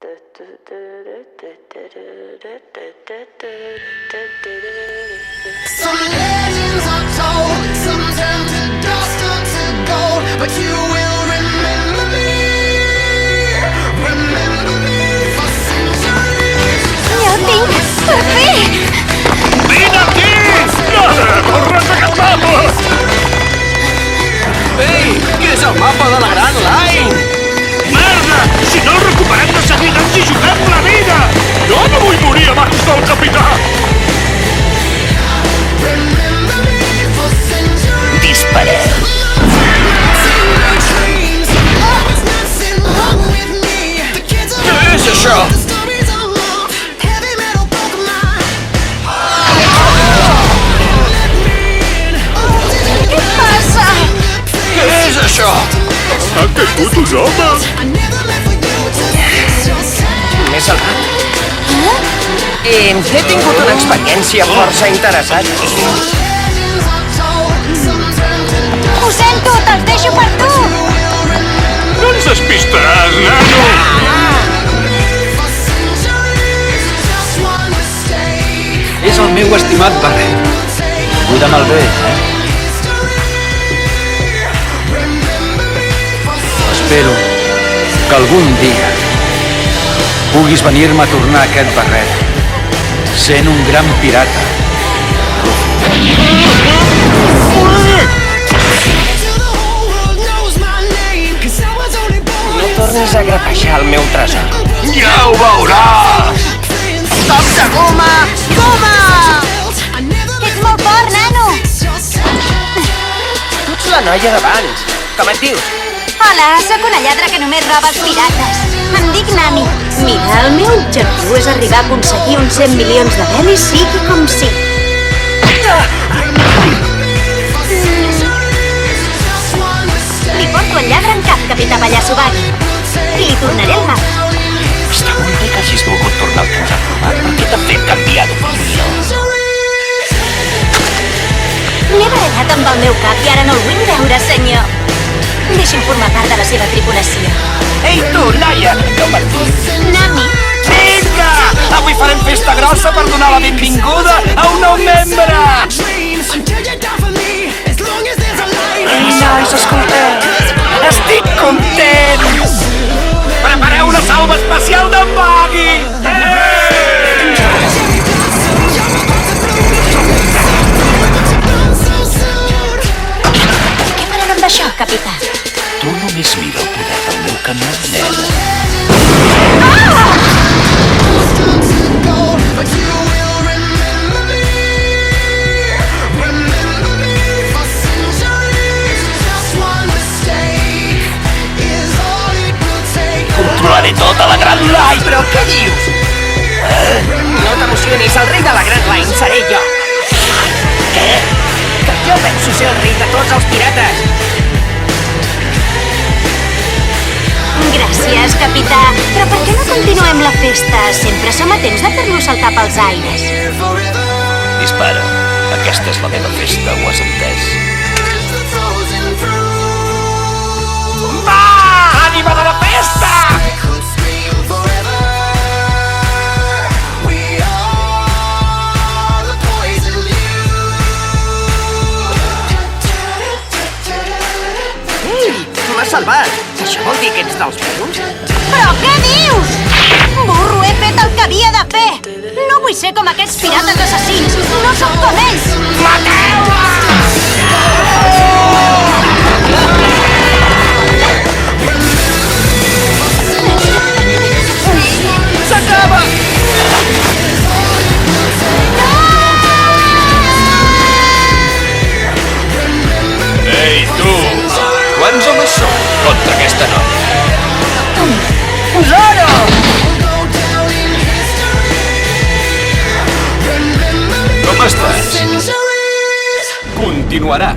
Some legends are told, some turn to dust or to gold, but you will remember me for centuries. Ja ho tinc, per fi! Vine aquí! Corre, agafamos! Ei, que és el mapa de la Gran Line! Merda! Si no el recuperem de seguida ens hi juguem la vida! Jo no vull morir abans del capità! Dispareu! Què és això? Què passa? Què és això? Ha caigut un home! M'he salvat. He tingut una experiència força interessant. Ho sento, te'ls deixo per tu! No ens despistaràs, nano! És el meu estimat barret. Cuida'm el bé, Espero que algun dia puguis venir-me a tornar aquest barret sent un gran pirata. No tornis a grapejar el meu tresor. Ja ho veuràs! Toc de goma! Goma! Ets molt fort, nano! Tu ets la noia d'abans. Com et dius? Hola, sóc una lladra que només roba els pirates. Em dic Nami. Mira, el meu objectiu és arribar a aconseguir uns 100 milions de belis, sigui com sigui. Li porto el lladre en cap, capità Pallasso Bagui. I li tornaré el mal. Està molt bé que hagis volgut tornar al que ens ha format. Per què t'ha fet canviar d'opinió? M'he barallat amb el meu cap i ara no el vull veure, senyor. Deixi'm formar part de la seva tripulació. Ei, tu, noia! Com et dius? Nami. Vinga! Avui farem festa grossa per donar la benvinguda a un nou membre! Ei, nois, escolteu! Estic content! Prepareu una salva especial d'en Bagui! Què farem amb això, capità? Tu només mira el poder del meu canó, nena. Controlaré tota la Gran Line! Però què dius? No t'emocionis, el rei de la Gran Line seré jo! Què? Que jo penso ser el rei de tots els pirates! Gràcies, capità. Però per què no continuem la festa? Sempre som a temps de fer-lo saltar pels aires. Dispara. Aquesta és la meva festa, ho has entès? Va! Ànima de la festa! M'has salvat! Això vol dir que ets dels meus? Però què dius? Burro, he fet el que havia de fer. No vull ser com aquests pirates assassins. No sóc com ells. S'acaba! Ei, tu! Quants homes som contra aquesta noia? Zoro! Com estàs? Continuarà.